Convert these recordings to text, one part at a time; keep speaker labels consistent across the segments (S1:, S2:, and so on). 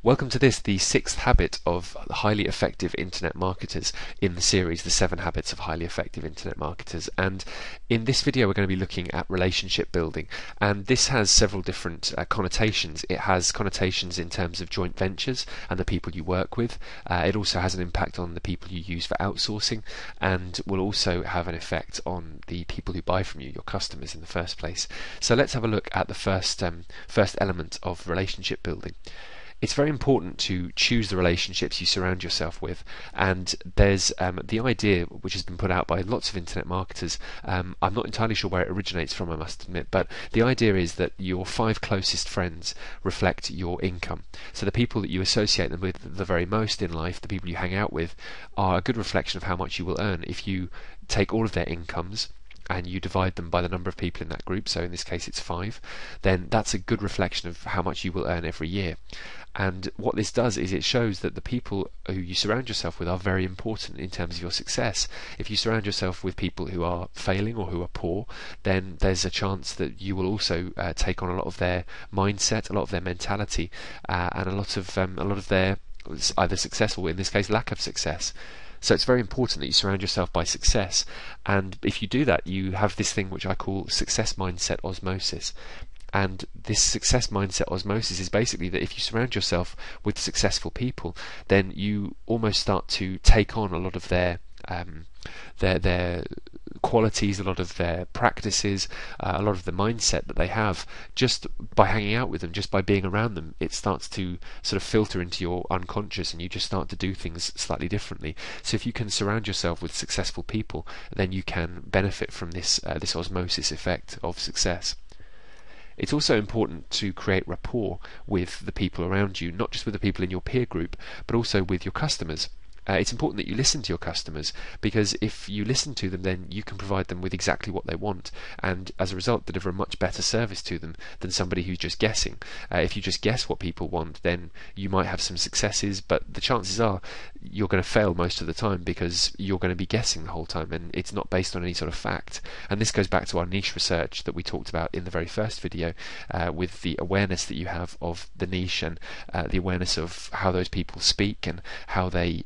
S1: Welcome to the sixth habit of highly effective internet marketers in the series, the 7 habits of highly effective internet marketers. And in this video, we're going to be looking at relationship building. And this has several different connotations. It has connotations in terms of joint ventures and the people you work with. It also has an impact on the people you use for outsourcing, and will also have an effect on the people who buy from you, your customers in the first place. So let's have a look at the first element of relationship building. It's very important to choose the relationships you surround yourself with, and there's the idea which has been put out by lots of internet marketers. I'm not entirely sure where it originates from, I must admit, but the idea is that your 5 closest friends reflect your income. So the people that you associate them with the very most in life, the people you hang out with, are a good reflection of how much you will earn. If you take all of their incomes and you divide them by the number of people in that group, so in this case it's 5, then that's a good reflection of how much you will earn every year. And what this does is it shows that the people who you surround yourself with are very important in terms of your success. If you surround yourself with people who are failing or who are poor, then there's a chance that you will also take on a lot of their mindset, a lot of their mentality, and a lot of their either success or, in this case, lack of success. So it's very important that you surround yourself by success, and if you do that, you have this thing which I call success mindset osmosis. And this success mindset osmosis is basically that if you surround yourself with successful people, then you almost start to take on a lot of their qualities, a lot of their practices, a lot of the mindset that they have just by hanging out with them, just by being around them. It starts to sort of filter into your unconscious, and you just start to do things slightly differently. So if you can surround yourself with successful people, then you can benefit from this osmosis effect of success. It's also important to create rapport with the people around you, not just with the people in your peer group, but also with your customers. It's important that you listen to your customers, because if you listen to them, then you can provide them with exactly what they want, and as a result deliver a much better service to them than somebody who's just guessing. If you just guess what people want, then you might have some successes, but the chances are you're going to fail most of the time because you're going to be guessing the whole time, and it's not based on any sort of fact. And this goes back to our niche research that we talked about in the very first video, with the awareness that you have of the niche, and the awareness of how those people speak, and how they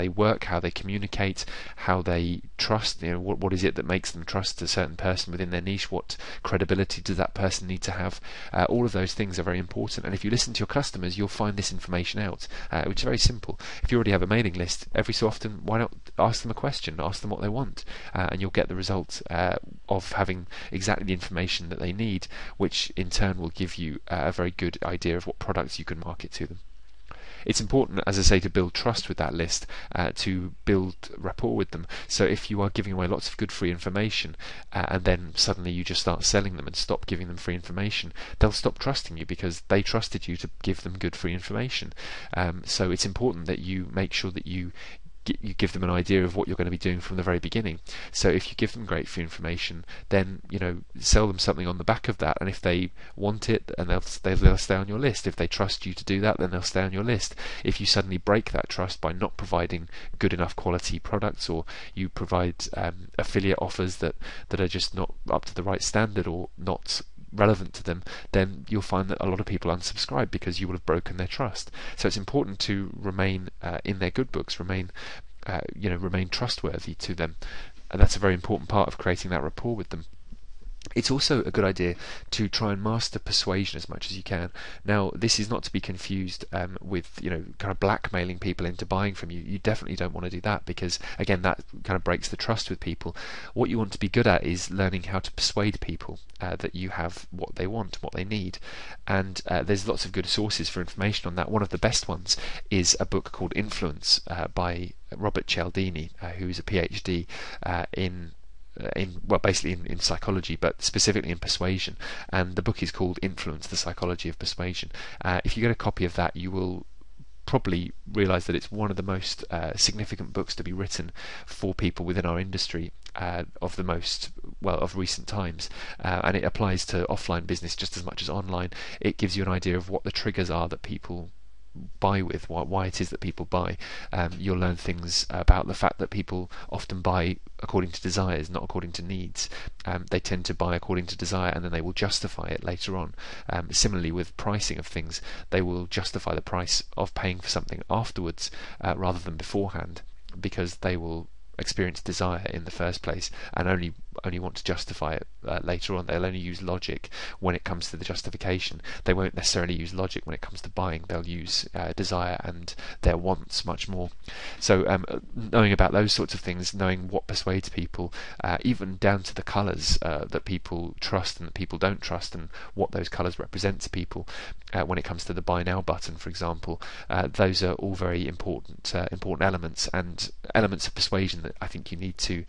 S1: work, how they communicate, how they trust. What is it that makes them trust a certain person within their niche? What credibility does that person need to have? All of those things are very important, and if you listen to your customers, you'll find this information out, which is very simple. If you already have a mailing list, every so often, why not ask them a question, ask them what they want, and you'll get the result of having exactly the information that they need, which in turn will give you a very good idea of what products you can market to them. It's important, as I say, to build trust with that list, to build rapport with them. So if you are giving away lots of good free information, and then suddenly you just start selling them and stop giving them free information, they'll stop trusting you because they trusted you to give them good free information. So it's important that you make sure that you give them an idea of what you're going to be doing from the very beginning. So if you give them great free information, then sell them something on the back of that, and if they want it, and they'll stay on your list. If they trust you to do that, then they'll stay on your list. If you suddenly break that trust by not providing good enough quality products, or you provide affiliate offers that are just not up to the right standard or not relevant to them, then you'll find that a lot of people unsubscribe because you will have broken their trust. So it's important to remain in their good books, remain trustworthy to them, and that's a very important part of creating that rapport with them. It's also a good idea to try and master persuasion as much as you can. Now, this is not to be confused with kind of blackmailing people into buying from you. You definitely don't want to do that, because again, that kind of breaks the trust with people. What you want to be good at is learning how to persuade people that you have what they want, what they need. And there's lots of good sources for information on that. One of the best ones is a book called Influence by Robert Cialdini, who's a PhD in psychology, but specifically in persuasion. And the book is called Influence: The Psychology of Persuasion. If you get a copy of that, you will probably realize that it's one of the most significant books to be written for people within our industry of recent times, and it applies to offline business just as much as online. It gives you an idea of what the triggers are that people buy with, why it is that people buy. You'll learn things about the fact that people often buy according to desires, not according to needs. They tend to buy according to desire, and then they will justify it later on. Similarly with pricing of things, they will justify the price of paying for something afterwards rather than beforehand, because they will experience desire in the first place and only want to justify it later on. They'll only use logic when it comes to the justification. They won't necessarily use logic when it comes to buying. They'll use desire and their wants much more. So knowing about those sorts of things, knowing what persuades people, even down to the colours that people trust and that people don't trust, and what those colours represent to people when it comes to the buy now button, for example, those are all very important elements, and elements of persuasion that I think you need to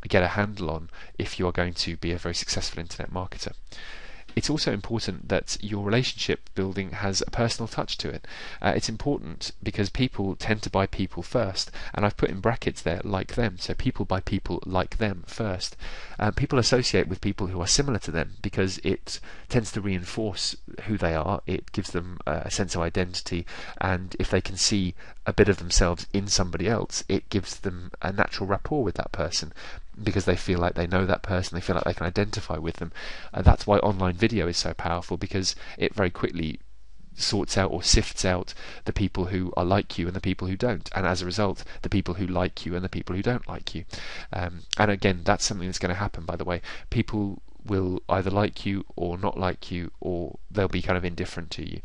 S1: get a handle on if you are going to be a very successful internet marketer. It's also important that your relationship building has a personal touch to it. It's important because people tend to buy people first, and I've put in brackets there, like them, so people buy people like them first. People associate with people who are similar to them because it tends to reinforce who they are. It gives them a sense of identity, and if they can see a bit of themselves in somebody else, it gives them a natural rapport with that person, because they feel like they know that person, they feel like they can identify with them. That's why online video is so powerful, because it very quickly sorts out or sifts out the people who are like you and the people who don't, and as a result the people who like you and the people who don't like you. And again, that's something that's going to happen, by the way. People will either like you or not like you, or they'll be kind of indifferent to you.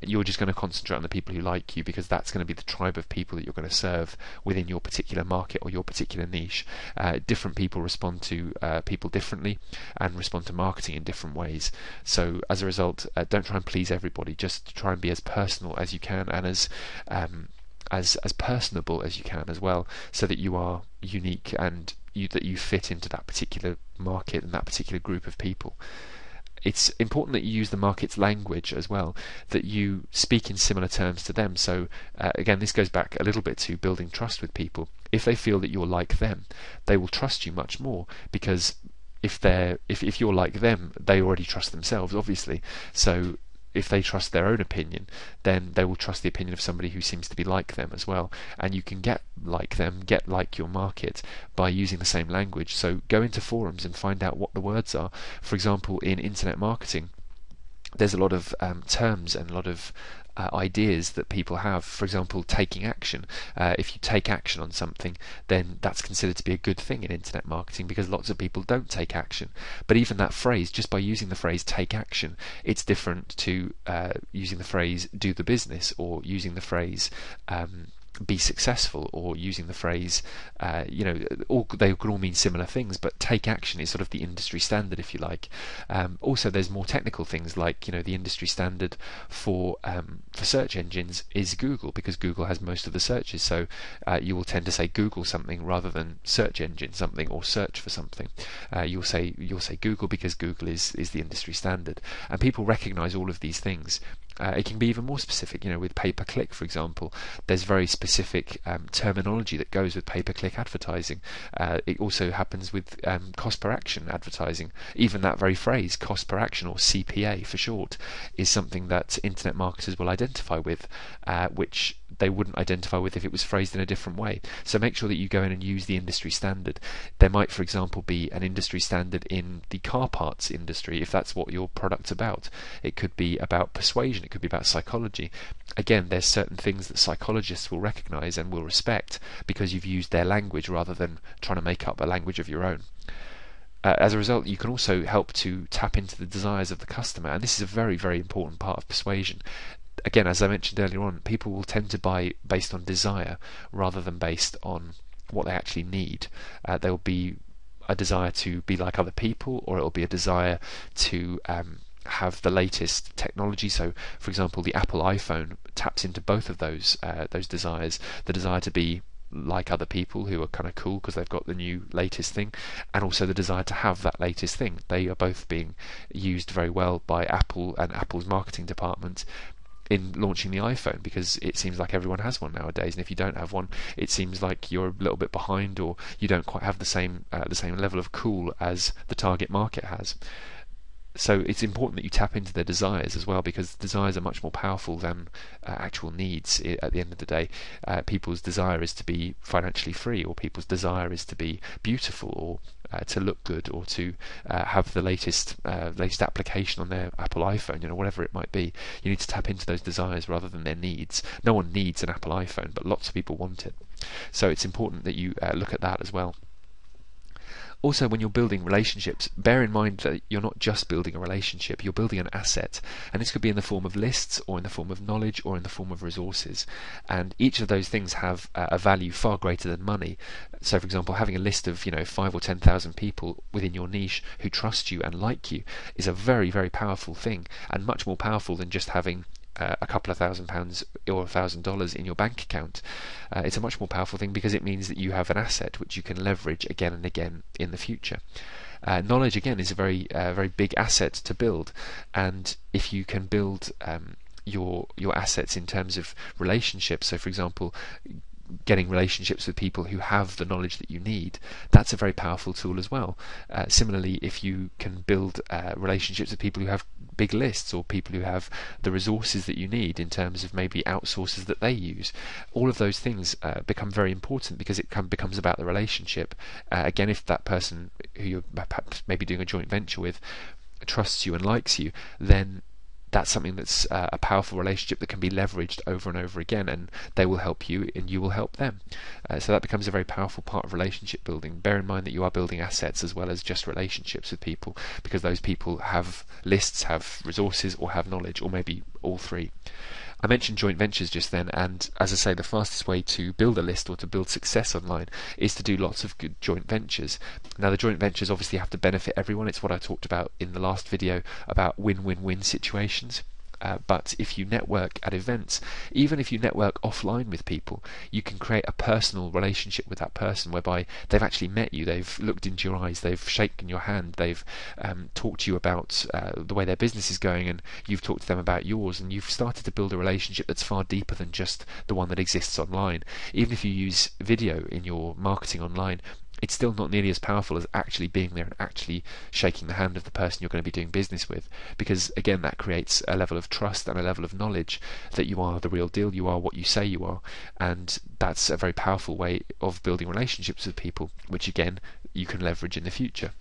S1: You're just going to concentrate on the people who like you, because that's going to be the tribe of people that you're going to serve within your particular market or your particular niche. Different people respond to people differently and respond to marketing in different ways. So as a result, don't try and please everybody. Just try and be as personal as you can, and as personable as you can as well, so that you are unique and that you fit into that particular market and that particular group of people. It's important that you use the market's language as well, that you speak in similar terms to them. So again, this goes back a little bit to building trust with people. If they feel that you're like them, they will trust you much more, because if you're like them, they already trust themselves, obviously. So if they trust their own opinion, then they will trust the opinion of somebody who seems to be like them as well. And you can get like them, get like your market, by using the same language. So go into forums and find out what the words are. For example, in internet marketing, there's a lot of terms and a lot of ideas that people have. For example, taking action. If you take action on something, then that's considered to be a good thing in internet marketing, because lots of people don't take action. But even that phrase, just by using the phrase take action, it's different to using the phrase do the business, or using the phrase be successful, or using the phrase they could all mean similar things, but take action is sort of the industry standard, if you like. Also, there's more technical things like the industry standard for search engines is Google, because Google has most of the searches. So you will tend to say Google something rather than search engine something, or search for something. You'll say Google because Google is the industry standard, and people recognize all of these things. It can be even more specific, with pay-per-click, for example. There's very specific terminology that goes with pay-per-click advertising. It also happens with cost per action advertising. Even that very phrase, cost per action, or CPA for short, is something that internet marketers will identify with, which they wouldn't identify with if it was phrased in a different way. So make sure that you go in and use the industry standard. There might, for example, be an industry standard in the car parts industry, if that's what your product's about. It could be about persuasion, it could be about psychology. Again, there's certain things that psychologists will recognize and will respect because you've used their language rather than trying to make up a language of your own. As a result, you can also help to tap into the desires of the customer, and this is a very, very important part of persuasion. Again, as I mentioned earlier on, people will tend to buy based on desire rather than based on what they actually need. There will be a desire to be like other people, or it will be a desire to have the latest technology. So, for example, the Apple iPhone taps into both of those desires: the desire to be like other people who are kind of cool because they've got the new latest thing, and also the desire to have that latest thing. They are both being used very well by Apple and Apple's marketing department in launching the iPhone, because it seems like everyone has one nowadays, and if you don't have one, it seems like you're a little bit behind, or you don't quite have the same level of cool as the target market has. So it's important that you tap into their desires as well, because desires are much more powerful than actual needs. At the end of the day, people's desire is to be financially free, or people's desire is to be beautiful, or to look good, or to have the latest application on their Apple iPhone, whatever it might be. You need to tap into those desires rather than their needs. No one needs an Apple iPhone, but lots of people want it. So it's important that you look at that as well. Also, when you're building relationships, bear in mind that you're not just building a relationship, you're building an asset. And this could be in the form of lists, or in the form of knowledge, or in the form of resources. And each of those things have a value far greater than money. So, for example, having a list of 5 or 10,000 people within your niche who trust you and like you is a very, very powerful thing, and much more powerful than just having a couple of £1,000 or $1,000 in your bank account. It's a much more powerful thing, because it means that you have an asset which you can leverage again and again in the future. Knowledge, again, is a very big asset to build, and if you can build your assets in terms of relationships, so for example, getting relationships with people who have the knowledge that you need, that's a very powerful tool as well. Similarly, if you can build relationships with people who have big lists, or people who have the resources that you need in terms of maybe outsources that they use, all of those things become very important, because it becomes about the relationship. Again, if that person who you're perhaps maybe doing a joint venture with trusts you and likes you, then that's something that's a powerful relationship that can be leveraged over and over again, and they will help you and you will help them. So that becomes a very powerful part of relationship building. Bear in mind that you are building assets as well as just relationships with people, because those people have lists, have resources, or have knowledge, or maybe all three. I mentioned joint ventures just then, and as I say, the fastest way to build a list or to build success online is to do lots of good joint ventures. Now, the joint ventures obviously have to benefit everyone. It's what I talked about in the last video about win-win-win situations. But if you network at events, even if you network offline with people, you can create a personal relationship with that person, whereby they've actually met you, they've looked into your eyes, they've shaken your hand, they've talked to you about the way their business is going, and you've talked to them about yours, and you've started to build a relationship that's far deeper than just the one that exists online. Even if you use video in your marketing online, it's still not nearly as powerful as actually being there and actually shaking the hand of the person you're going to be doing business with, because again, that creates a level of trust and a level of knowledge that you are the real deal, you are what you say you are, and that's a very powerful way of building relationships with people, which again, you can leverage in the future.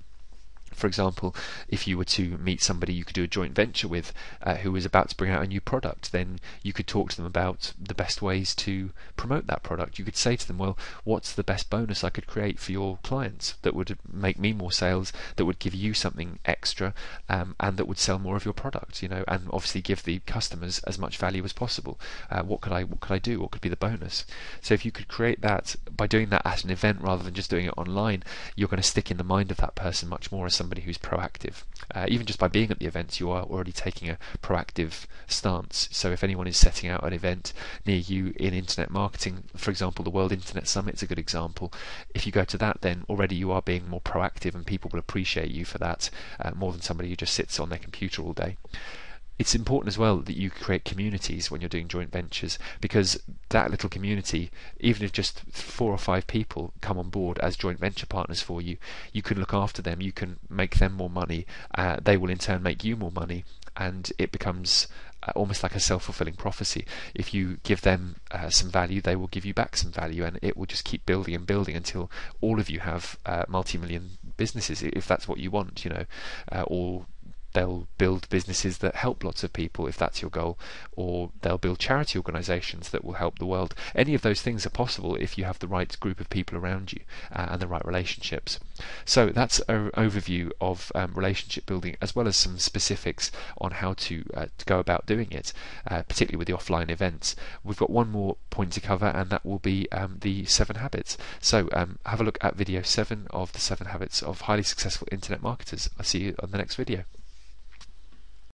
S1: For example, if you were to meet somebody you could do a joint venture with who was about to bring out a new product, then you could talk to them about the best ways to promote that product. You could say to them, well, what's the best bonus I could create for your clients that would make me more sales, that would give you something extra, and that would sell more of your product, and obviously give the customers as much value as possible. What could I do? What could be the bonus? So if you could create that by doing that at an event rather than just doing it online, you're going to stick in the mind of that person much more as somebody who's proactive. Even just by being at the events, you are already taking a proactive stance. So if anyone is setting out an event near you in internet marketing, for example, the World Internet Summit is a good example. If you go to that, then already you are being more proactive, and people will appreciate you for that more than somebody who just sits on their computer all day. It's important as well that you create communities when you're doing joint ventures, because that little community, even if just 4 or 5 people come on board as joint venture partners for you, you can look after them, you can make them more money, they will in turn make you more money, and it becomes almost like a self-fulfilling prophecy. If you give them some value, they will give you back some value, and it will just keep building and building until all of you have multi-million businesses, if that's what you want, or they'll build businesses that help lots of people if that's your goal, or they'll build charity organisations that will help the world. Any of those things are possible if you have the right group of people around you and the right relationships. So that's an overview of relationship building, as well as some specifics on how to go about doing it, particularly with the offline events. We've got one more point to cover, and that will be the 7 habits. So have a look at video 7 of the 7 habits of highly successful internet marketers. I'll see you on the next video.